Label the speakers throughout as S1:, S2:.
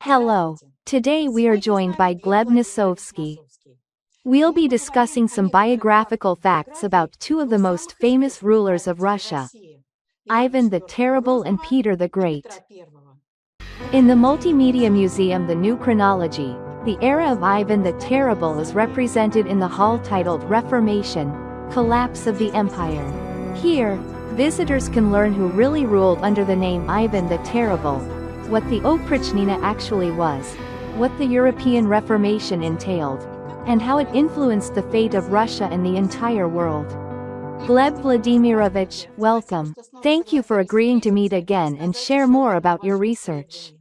S1: Hello. Today we are joined by Gleb Nosovsky. We'll be discussing some biographical facts about two of the most famous rulers of Russia, Ivan the Terrible and Peter the Great. In the Multimedia Museum The New Chronology, the era of Ivan the Terrible is represented in the hall titled Reformation, Collapse of the Empire. Here, visitors can learn who really ruled under the name Ivan the Terrible, what the Oprichnina actually was, what the European Reformation entailed, and how it influenced the fate of Russia and the entire world. Gleb Vladimirovich, welcome. Thank you for agreeing to meet again and share more about your research.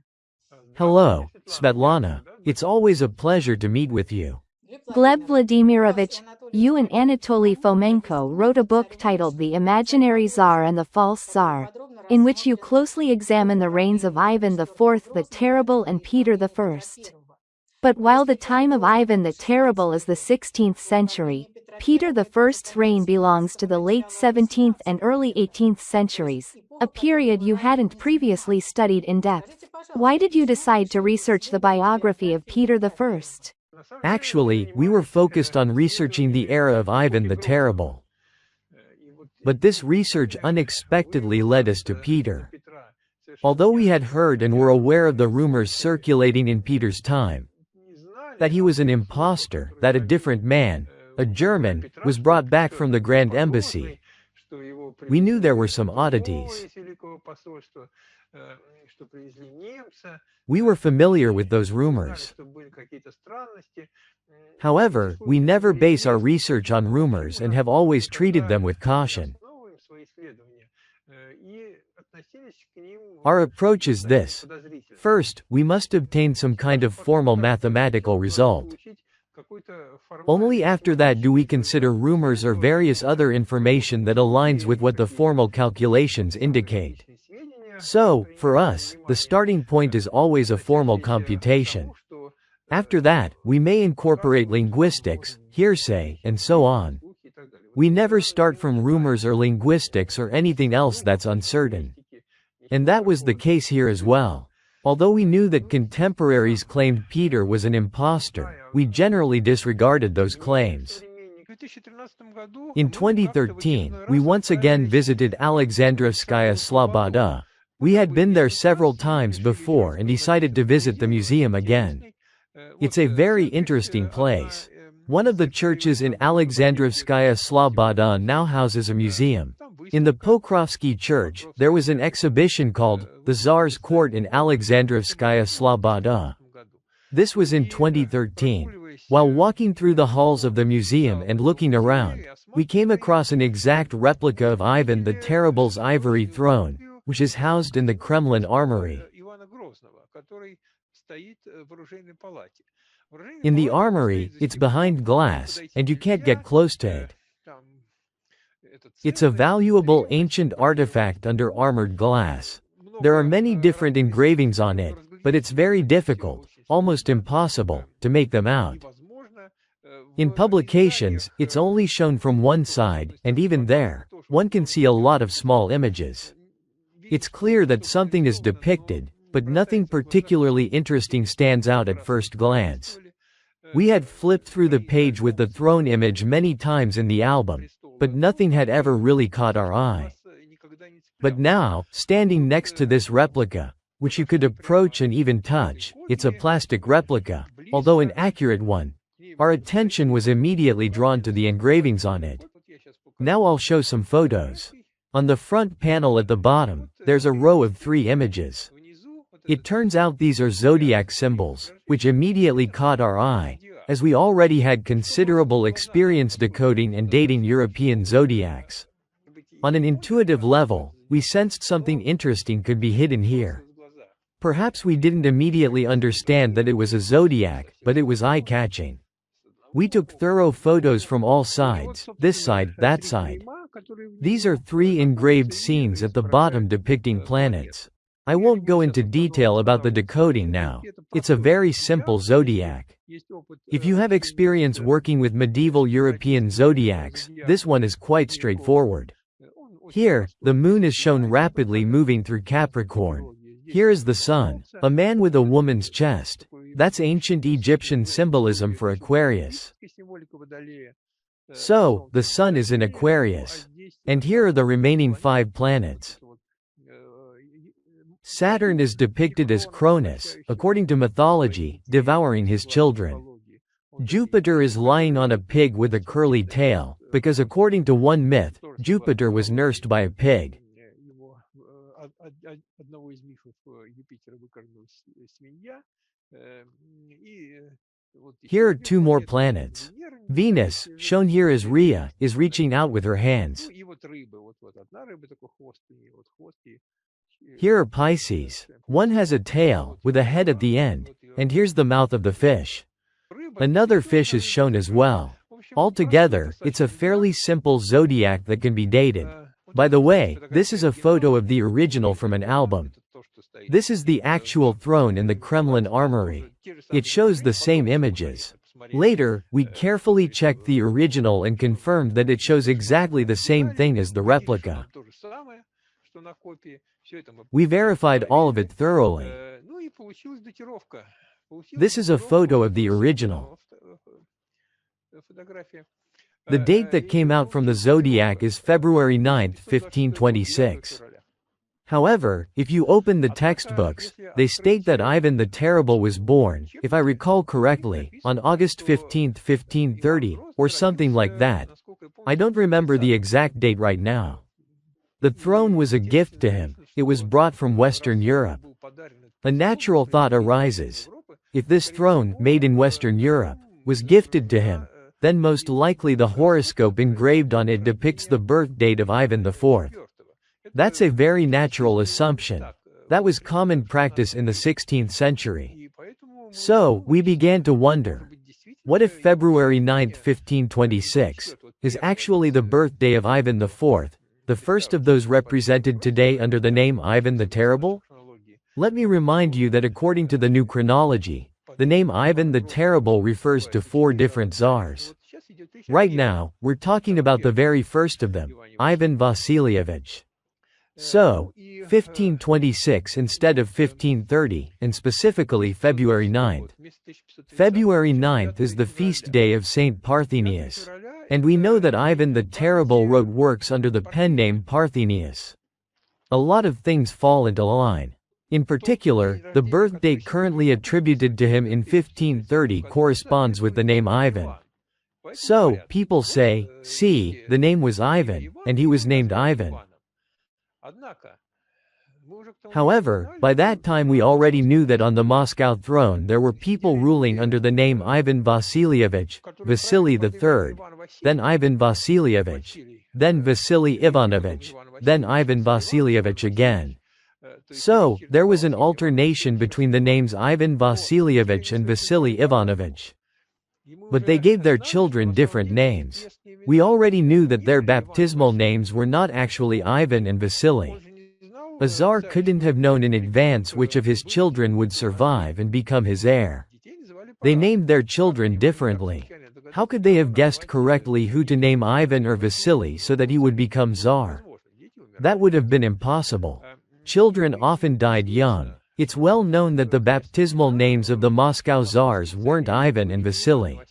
S2: Hello, Svetlana. It's always a pleasure to meet with you.
S1: Gleb Vladimirovich, you and Anatoly Fomenko wrote a book titled The Imaginary Tsar and the False Tsar, in which you closely examine the reigns of Ivan IV the Terrible and Peter I. But while the time of Ivan the Terrible is the 16th century, Peter I's reign belongs to the late 17th and early 18th centuries, a period you hadn't previously studied in depth. Why did you decide to research the biography of Peter I?
S2: Actually, we were focused on researching the era of Ivan the Terrible. But this research unexpectedly led us to Peter. Although we had heard and were aware of the rumors circulating in Peter's time, that he was an impostor, that a different man, a German, was brought back from the Grand Embassy, we knew there were some oddities. We were familiar with those rumors. However, we never base our research on rumors and have always treated them with caution. Our approach is this. First, we must obtain some kind of formal mathematical result. Only after that do we consider rumors or various other information that aligns with what the formal calculations indicate. So, for us, the starting point is always a formal computation. After that, we may incorporate linguistics, hearsay, and so on. We never start from rumors or linguistics or anything else that's uncertain. And that was the case here as well. Although we knew that contemporaries claimed Peter was an impostor, we generally disregarded those claims. In 2013, we once again visited Alexandrovskaya Sloboda. We had been there several times before and decided to visit the museum again. It's a very interesting place. One of the churches in Alexandrovskaya Sloboda now houses a museum. In the Pokrovsky Church, there was an exhibition called The Tsar's Court in Alexandrovskaya Sloboda. This was in 2013. While walking through the halls of the museum and looking around, we came across an exact replica of Ivan the Terrible's ivory throne, which is housed in the Kremlin Armory. In the armory, it's behind glass, and you can't get close to it. It's a valuable ancient artifact under armored glass. There are many different engravings on it, but it's very difficult, almost impossible, to make them out. In publications, it's only shown from one side, and even there, one can see a lot of small images. It's clear that something is depicted, but nothing particularly interesting stands out at first glance. We had flipped through the page with the throne image many times in the album, but nothing had ever really caught our eye. But now, standing next to this replica, which you could approach and even touch, it's a plastic replica, although an accurate one, our attention was immediately drawn to the engravings on it. Now I'll show some photos. On the front panel at the bottom, there's a row of 3 images. It turns out these are zodiac symbols, which immediately caught our eye, as we already had considerable experience decoding and dating European zodiacs. On an intuitive level, we sensed something interesting could be hidden here. Perhaps we didn't immediately understand that it was a zodiac, but it was eye-catching. We took thorough photos from all sides, this side, that side. These are 3 engraved scenes at the bottom depicting planets. I won't go into detail about the decoding now. It's a very simple zodiac. If you have experience working with medieval European zodiacs, this one is quite straightforward. Here, the moon is shown rapidly moving through Capricorn. Here is the sun, a man with a woman's chest. That's ancient Egyptian symbolism for Aquarius. So, the sun is in Aquarius. And here are the remaining 5 planets. Saturn is depicted as Cronus, according to mythology, devouring his children. Jupiter is lying on a pig with a curly tail, because according to one myth, Jupiter was nursed by a pig. Here are 2 more planets. Venus, shown here as Rhea, is reaching out with her hands. Here are Pisces. One has a tail, with a head at the end, and here's the mouth of the fish. Another fish is shown as well. Altogether, it's a fairly simple zodiac that can be dated. By the way, this is a photo of the original from an album. This is the actual throne in the Kremlin Armory. It shows the same images. Later, we carefully checked the original and confirmed that it shows exactly the same thing as the replica. We verified all of it thoroughly. This is a photo of the original. The date that came out from the zodiac is February 9, 1526. However, if you open the textbooks, they state that Ivan the Terrible was born, if I recall correctly, on August 15, 1530, or something like that. I don't remember the exact date right now. The throne was a gift to him. It was brought from Western Europe. A natural thought arises. If this throne, made in Western Europe, was gifted to him, then most likely the horoscope engraved on it depicts the birth date of Ivan IV. That's a very natural assumption. That was common practice in the 16th century. So, we began to wonder, what if February 9, 1526, is actually the birthday of Ivan IV, the first of those represented today under the name Ivan the Terrible? Let me remind you that according to the new chronology, the name Ivan the Terrible refers to 4 different Tsars. Right now, we're talking about the very first of them, Ivan Vasilievich. So, 1526 instead of 1530, and specifically February 9th. February 9th is the feast day of Saint Parthenius. And we know that Ivan the Terrible wrote works under the pen name Parthenius. A lot of things fall into line. In particular, the birth date currently attributed to him in 1530 corresponds with the name Ivan. So, people say, see, the name was Ivan, and he was named Ivan. However, by that time we already knew that on the Moscow throne there were people ruling under the name Ivan Vasilievich, Vasily III, then Ivan Vasilievich, then Vasily Ivanovich, then Ivan Vasilievich again. So, there was an alternation between the names Ivan Vasilievich and Vasily Ivanovich. But they gave their children different names. We already knew that their baptismal names were not actually Ivan and Vasily. A Tsar couldn't have known in advance which of his children would survive and become his heir. They named their children differently. How could they have guessed correctly who to name Ivan or Vasily so that he would become Tsar? That would have been impossible. Children often died young. It's well known that the baptismal names of the Moscow Tsars weren't Ivan and Vasily.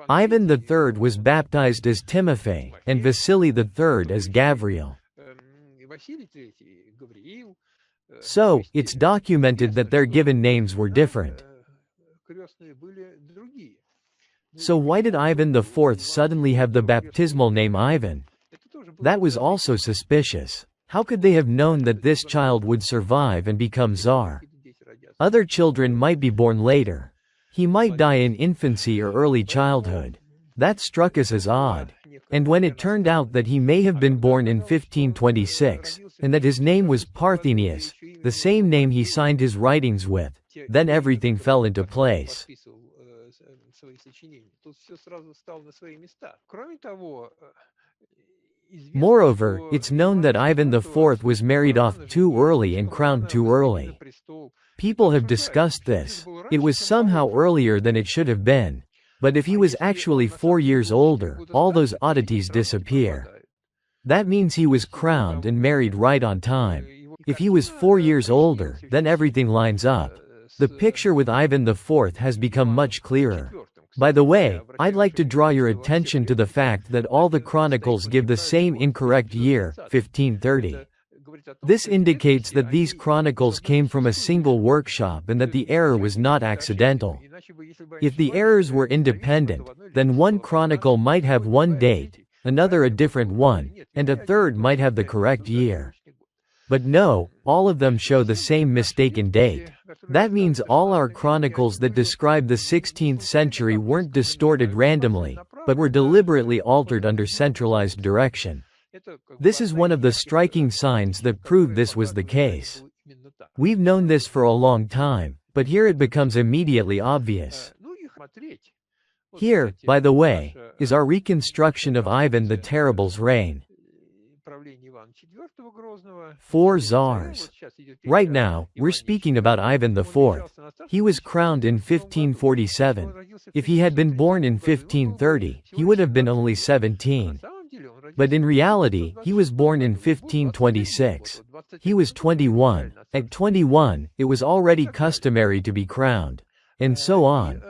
S2: Ivan III was baptized as Timofey, and Vasily III as Gavriel. So, it's documented that their given names were different. So why did Ivan IV suddenly have the baptismal name Ivan? That was also suspicious. How could they have known that this child would survive and become Tsar? Other children might be born later. He might die in infancy or early childhood. That struck us as odd. And when it turned out that he may have been born in 1526, and that his name was Parthenius, the same name he signed his writings with, then everything fell into place. Moreover, it's known that Ivan IV was married off too early and crowned too early. People have discussed this. It was somehow earlier than it should have been. But if he was actually 4 years older, all those oddities disappear. That means he was crowned and married right on time. If he was 4 years older, then everything lines up. The picture with Ivan IV has become much clearer. By the way, I'd like to draw your attention to the fact that all the chronicles give the same incorrect year, 1530. This indicates that these chronicles came from a single workshop and that the error was not accidental. If the errors were independent, then one chronicle might have one date, another a different one, and a third might have the correct year. But no, all of them show the same mistaken date. That means all our chronicles that describe the 16th century weren't distorted randomly, but were deliberately altered under centralized direction. This is one of the striking signs that prove this was the case. We've known this for a long time, but here it becomes immediately obvious. Here, by the way, is our reconstruction of Ivan the Terrible's reign. 4 Tsars. Right now, we're speaking about Ivan IV. He was crowned in 1547. If he had been born in 1530, he would have been only 17. But in reality, he was born in 1526. He was 21. At 21, it was already customary to be crowned. And so on.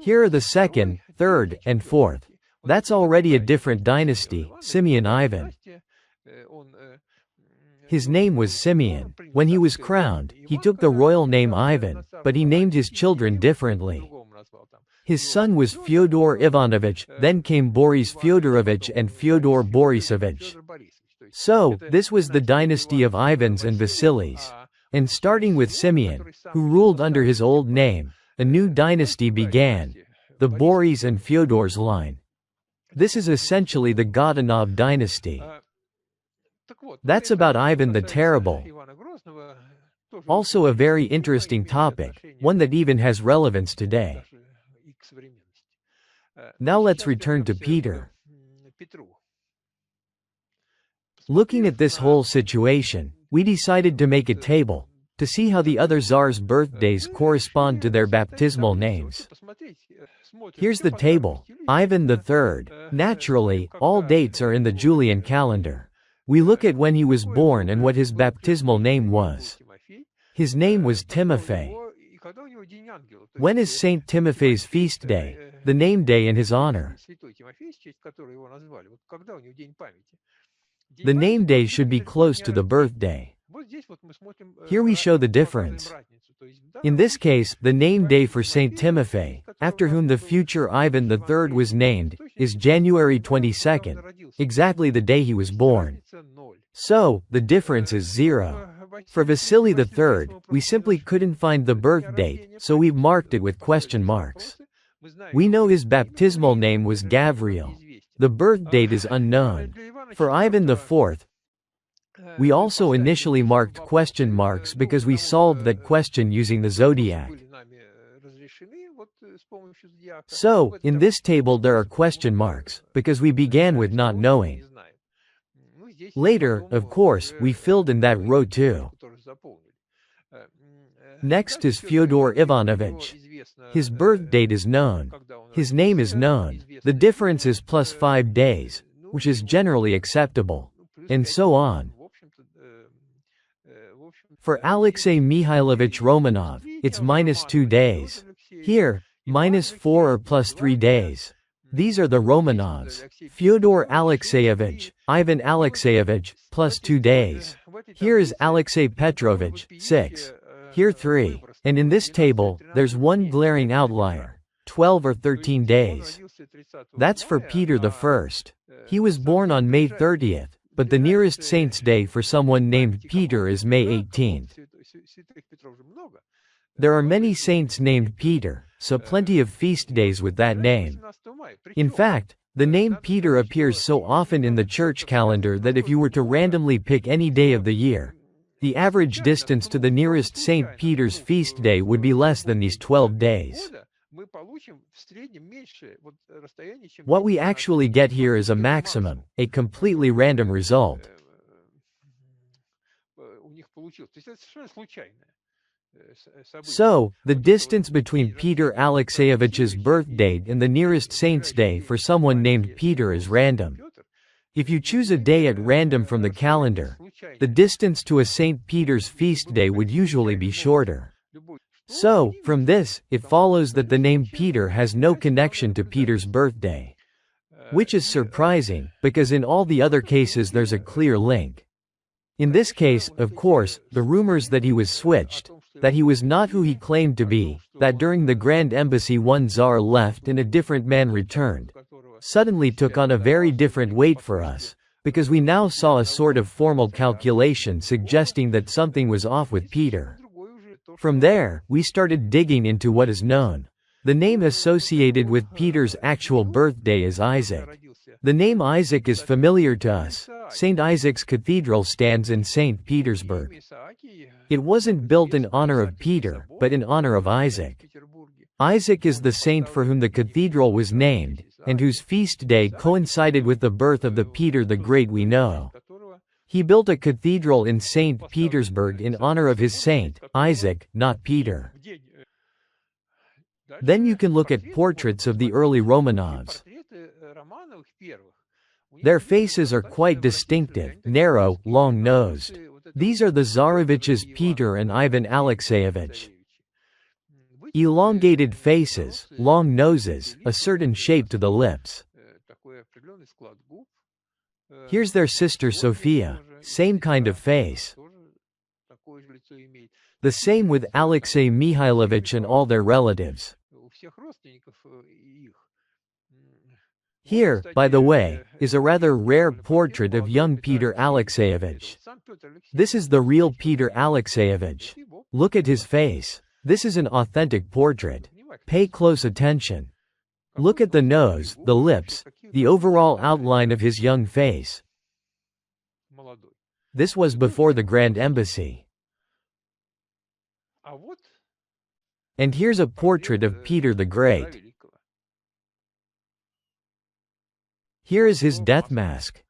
S2: Here are the 2nd, 3rd, and 4th. That's already a different dynasty, Simeon Ivan. His name was Simeon. When he was crowned, he took the royal name Ivan, but he named his children differently. His son was Fyodor Ivanovich, then came Boris Fyodorovich and Fyodor Borisovich. So, this was the dynasty of Ivans and Vasilis. And starting with Simeon, who ruled under his old name, a new dynasty began, the Boris and Fyodor's line. This is essentially the Godunov dynasty. That's about Ivan the Terrible. Also a very interesting topic, one that even has relevance today. Now let's return to Peter. Looking at this whole situation, we decided to make a table, to see how the other Tsars' birthdays correspond to their baptismal names. Here's the table. Ivan III. Naturally, all dates are in the Julian calendar. We look at when he was born and what his baptismal name was. His name was Timofey. When is Saint Timofey's feast day? The name day in his honor. The name day should be close to the birthday. Here we show the difference. In this case, the name day for Saint Timofey, after whom the future Ivan III was named, is January 22nd, exactly the day he was born. So, the difference is 0. For Vasily III, we simply couldn't find the birth date, so we've marked it with question marks. We know his baptismal name was Gavriel. The birth date is unknown. For Ivan IV, we also initially marked question marks because we solved that question using the zodiac. So, in this table there are question marks, because we began with not knowing. Later, of course, we filled in that row too. Next is Fyodor Ivanovich. His birth date is known. His name is known. The difference is plus 5 days, which is generally acceptable. And so on. For Alexei Mikhailovich Romanov, it's minus 2 days. Here, minus 4 or plus 3 days. These are the Romanovs. Fyodor Alexeyevich, Ivan Alexeyevich, plus 2 days. Here is Alexei Petrovich, 6. Here 3. And in this table, there's one glaring outlier. 12 or 13 days. That's for Peter I. He was born on May 30th, but the nearest saint's day for someone named Peter is May 18th. There are many saints named Peter, so plenty of feast days with that name. In fact, the name Peter appears so often in the church calendar that if you were to randomly pick any day of the year, the average distance to the nearest St. Peter's feast day would be less than these 12 days. What we actually get here is a maximum, a completely random result. So, the distance between Peter Alexeyevich's birth date and the nearest saint's day for someone named Peter is random. If you choose a day at random from the calendar, the distance to a St. Peter's feast day would usually be shorter. So, from this, it follows that the name Peter has no connection to Peter's birthday. Which is surprising, because in all the other cases there's a clear link. In this case, of course, the rumors that he was switched, that he was not who he claimed to be, that during the Grand Embassy one Tsar left and a different man returned, suddenly took on a very different weight for us, because we now saw a sort of formal calculation suggesting that something was off with Peter. From there, we started digging into what is known. The name associated with Peter's actual birthday is Isaac. The name Isaac is familiar to us. St. Isaac's Cathedral stands in St. Petersburg. It wasn't built in honor of Peter, but in honor of Isaac. Isaac is the saint for whom the cathedral was named, and whose feast day coincided with the birth of the Peter the Great we know. He built a cathedral in St. Petersburg in honor of his saint, Isaac, not Peter. Then you can look at portraits of the early Romanovs. Their faces are quite distinctive, narrow, long-nosed. These are the Tsareviches Peter and Ivan Alexeyevich. Elongated faces, long noses, a certain shape to the lips. Here's their sister Sophia, same kind of face. The same with Alexey Mikhailovich and all their relatives. Here, by the way, is a rather rare portrait of young Peter Alexeyevich. This is the real Peter Alexeyevich. Look at his face. This is an authentic portrait. Pay close attention. Look at the nose, the lips, the overall outline of his young face. This was before the Grand Embassy. And here's a portrait of Peter the Great. Here is his death mask.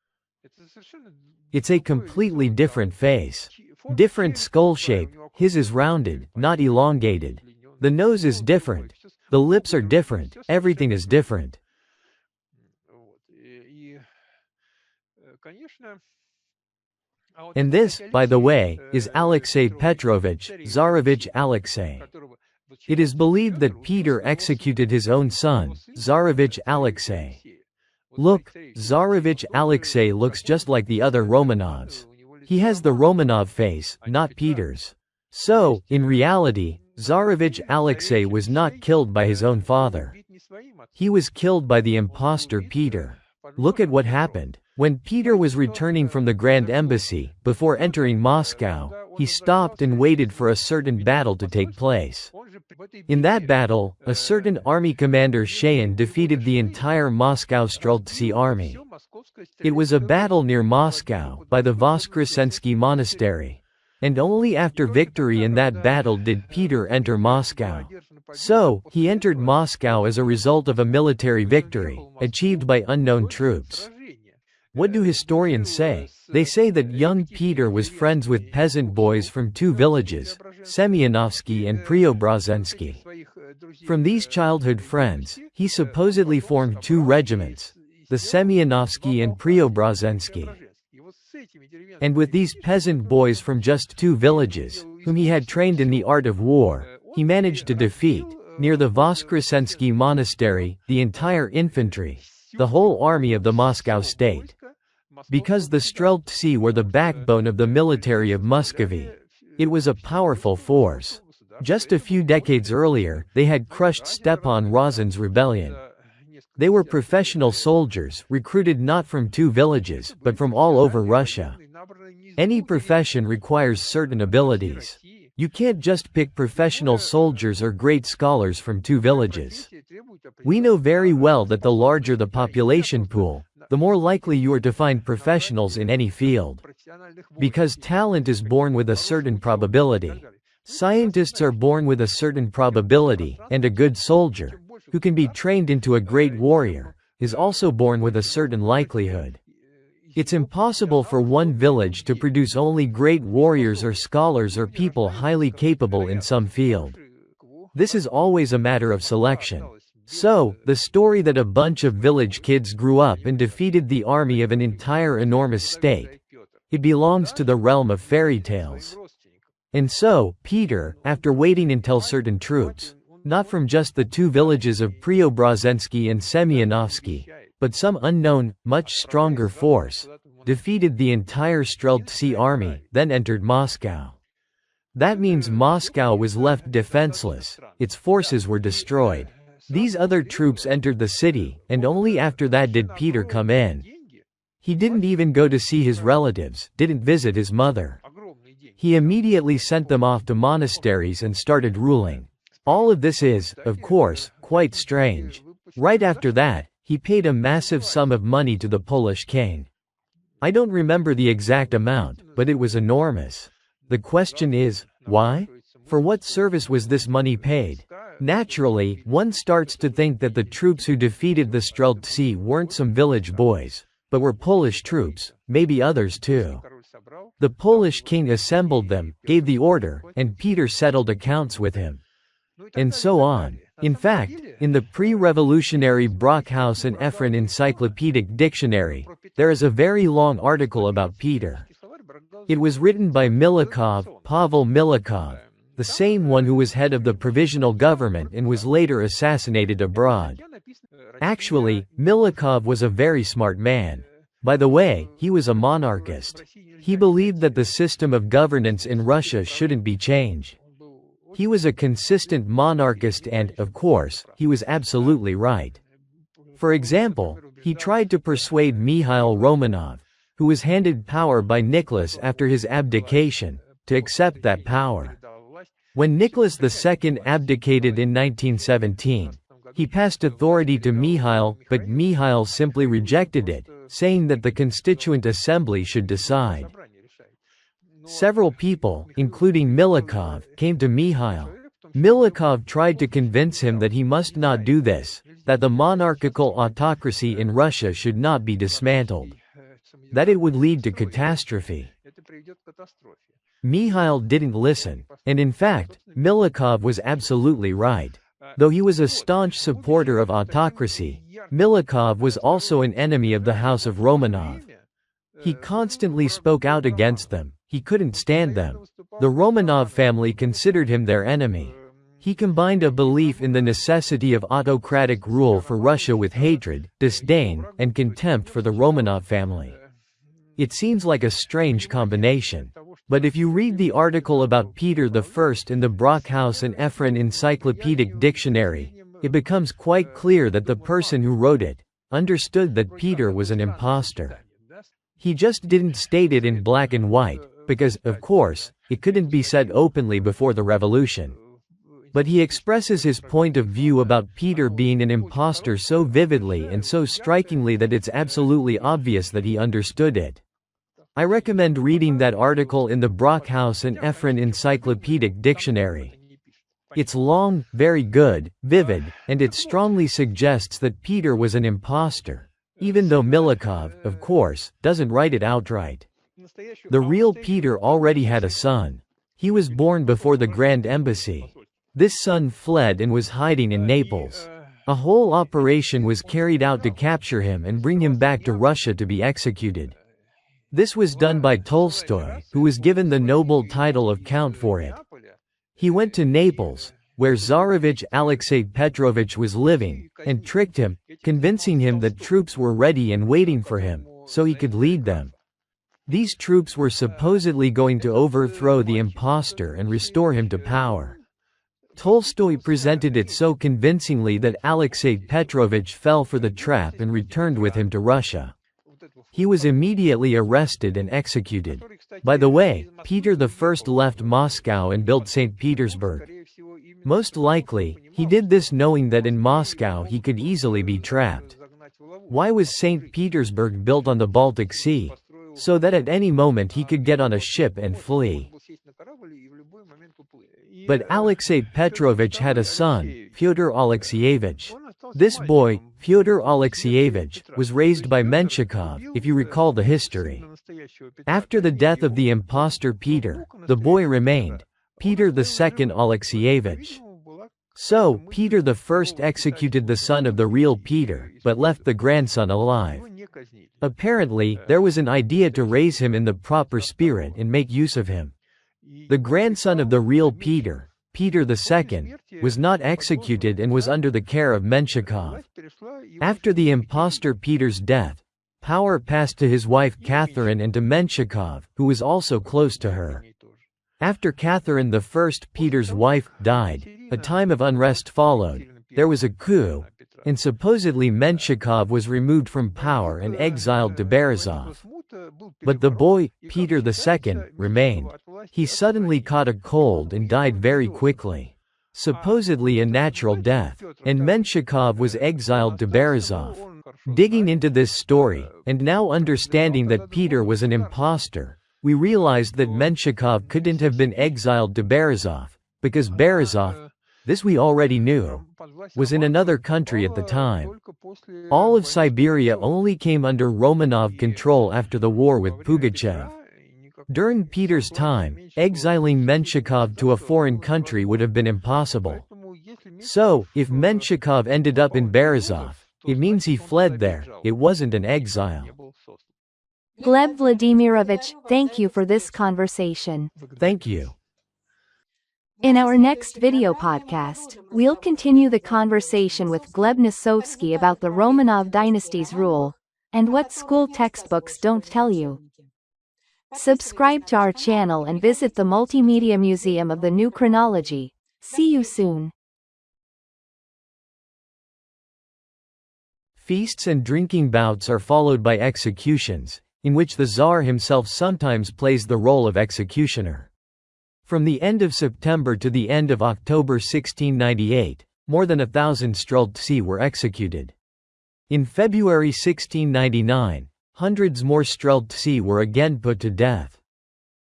S2: It's a completely different face. Different skull shape, his is rounded, not elongated. The nose is different. The lips are different, everything is different. And this, by the way, is Alexey Petrovich, Tsarevich Alexey. It is believed that Peter executed his own son, Tsarevich Alexey. Look, Tsarevich Alexey looks just like the other Romanovs. He has the Romanov face, not Peter's. So, in reality, Tsarevich Alexey was not killed by his own father. He was killed by the impostor Peter. Look at what happened. When Peter was returning from the Grand Embassy, before entering Moscow, he stopped and waited for a certain battle to take place. In that battle, a certain army commander Shayan defeated the entire Moscow Streltsy army. It was a battle near Moscow, by the Voskresensky monastery. And only after victory in that battle did Peter enter Moscow. So, he entered Moscow as a result of a military victory, achieved by unknown troops. What do historians say? They say that young Peter was friends with peasant boys from two villages, Semyonovsky and Preobrazhensky. From these childhood friends, he supposedly formed two regiments, the Semyonovsky and Preobrazhensky. And with these peasant boys from just two villages, whom he had trained in the art of war, he managed to defeat, near the Voskresensky monastery, the entire infantry, the whole army of the Moscow state. Because the Streltsy were the backbone of the military of Muscovy. It was a powerful force. Just a few decades earlier, they had crushed Stepan Razин's rebellion. They were professional soldiers, recruited not from two villages, but from all over Russia. Any profession requires certain abilities. You can't just pick professional soldiers or great scholars from two villages. We know very well that the larger the population pool, the more likely you are to find professionals in any field. Because talent is born with a certain probability. Scientists are born with a certain probability, and a good soldier, who can be trained into a great warrior, is also born with a certain likelihood. It's impossible for one village to produce only great warriors or scholars or people highly capable in some field. This is always a matter of selection. So, the story that a bunch of village kids grew up and defeated the army of an entire enormous state, it belongs to the realm of fairy tales. And so, Peter, after waiting until certain troops, not from just the two villages of Preobrazhensky and Semyonovsky, but some unknown, much stronger force, defeated the entire Streltsy army, then entered Moscow. That means Moscow was left defenseless, its forces were destroyed. These other troops entered the city, and only after that did Peter come in. He didn't even go to see his relatives, didn't visit his mother. He immediately sent them off to monasteries and started ruling. All of this is, of course, quite strange. Right after that, he paid a massive sum of money to the Polish king. I don't remember the exact amount, but it was enormous. The question is, why? For what service was this money paid? Naturally, one starts to think that the troops who defeated the Streltsy weren't some village boys, but were Polish troops, maybe others too. The Polish king assembled them, gave the order, and Peter settled accounts with him. And so on. In fact, in the pre-revolutionary Brockhaus and Ephron Encyclopedic Dictionary, there is a very long article about Peter. It was written by Milikov, Pavel Milikov, the same one who was head of the provisional government and was later assassinated abroad. Actually, Milikov was a very smart man. By the way, he was a monarchist. He believed that the system of governance in Russia shouldn't be changed. He was a consistent monarchist and, of course, he was absolutely right. For example, he tried to persuade Mikhail Romanov, who was handed power by Nicholas after his abdication, to accept that power. When Nicholas II abdicated in 1917, he passed authority to Mikhail, but Mikhail simply rejected it, saying that the Constituent Assembly should decide. Several people, including Milikov, came to Mikhail. Milikov tried to convince him that he must not do this, that the monarchical autocracy in Russia should not be dismantled, that it would lead to catastrophe. Mikhail didn't listen, and in fact, Milikov was absolutely right. Though he was a staunch supporter of autocracy, Milikov was also an enemy of the House of Romanov. He constantly spoke out against them. He couldn't stand them. The Romanov family considered him their enemy. He combined a belief in the necessity of autocratic rule for Russia with hatred, disdain, and contempt for the Romanov family. It seems like a strange combination. But if you read the article about Peter I in the Brockhaus and Ephron Encyclopedic Dictionary, it becomes quite clear that the person who wrote it understood that Peter was an impostor. He just didn't state it in black and white, because, of course, it couldn't be said openly before the revolution. But he expresses his point of view about Peter being an impostor so vividly and so strikingly that it's absolutely obvious that he understood it. I recommend reading that article in the Brockhaus and Ephron Encyclopedic Dictionary. It's long, very good, vivid, and it strongly suggests that Peter was an impostor, even though Milikov, of course, doesn't write it outright. The real Peter already had a son. He was born before the Grand Embassy. This son fled and was hiding in Naples. A whole operation was carried out to capture him and bring him back to Russia to be executed. This was done by Tolstoy, who was given the noble title of Count for it. He went to Naples, where Tsarevich Alexei Petrovich was living, and tricked him, convincing him that troops were ready and waiting for him, so he could lead them. These troops were supposedly going to overthrow the impostor and restore him to power. Tolstoy presented it so convincingly that Alexei Petrovich fell for the trap and returned with him to Russia. He was immediately arrested and executed. By the way, Peter I left Moscow and built St. Petersburg. Most likely, he did this knowing that in Moscow he could easily be trapped. Why was St. Petersburg built on the Baltic Sea? So that at any moment he could get on a ship and flee. But Alexei Petrovich had a son, Fyodor Alexeyevich. This boy, Fyodor Alexeyevich, was raised by Menshikov, if you recall the history. After the death of the impostor Peter, the boy remained, Peter II Alexeyevich. So, Peter I executed the son of the real Peter, but left the grandson alive. Apparently, there was an idea to raise him in the proper spirit and make use of him. The grandson of the real Peter, Peter II, was not executed and was under the care of Menshikov. After the impostor Peter's death, power passed to his wife Catherine and to Menshikov, who was also close to her. After Catherine I, Peter's wife, died, a time of unrest followed, there was a coup, and supposedly Menshikov was removed from power and exiled to Berezov. But the boy, Peter II, remained. He suddenly caught a cold and died very quickly. Supposedly a natural death, and Menshikov was exiled to Berezov. Digging into this story, and now understanding that Peter was an impostor, we realized that Menshikov couldn't have been exiled to Berezov, because Berezov, this we already knew, was in another country at the time. All of Siberia only came under Romanov control after the war with Pugachev. During Peter's time, exiling Menshikov to a foreign country would have been impossible. So, if Menshikov ended up in Berezov, it means he fled there, it wasn't an exile.
S1: Gleb Vladimirovich, thank you for this conversation.
S2: Thank you.
S1: In our next video podcast, we'll continue the conversation with Gleb Nosovsky about the Romanov dynasty's rule, and what school textbooks don't tell you. Subscribe to our channel and visit the Multimedia Museum of the New Chronology. See you soon.
S2: Feasts and drinking bouts are followed by executions, in which the Tsar himself sometimes plays the role of executioner. From the end of September to the end of October 1698, more than 1,000 Streltsy were executed. In February 1699, hundreds more Streltsy were again put to death.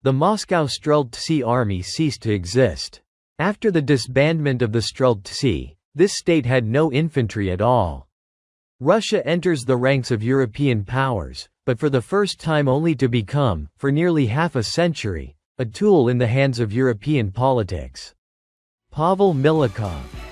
S2: The Moscow Streltsy army ceased to exist. After the disbandment of the Streltsy, this state had no infantry at all. Russia enters the ranks of European powers, but for the first time only to become, for nearly half a century, a tool in the hands of European politics. Pavel Milukov.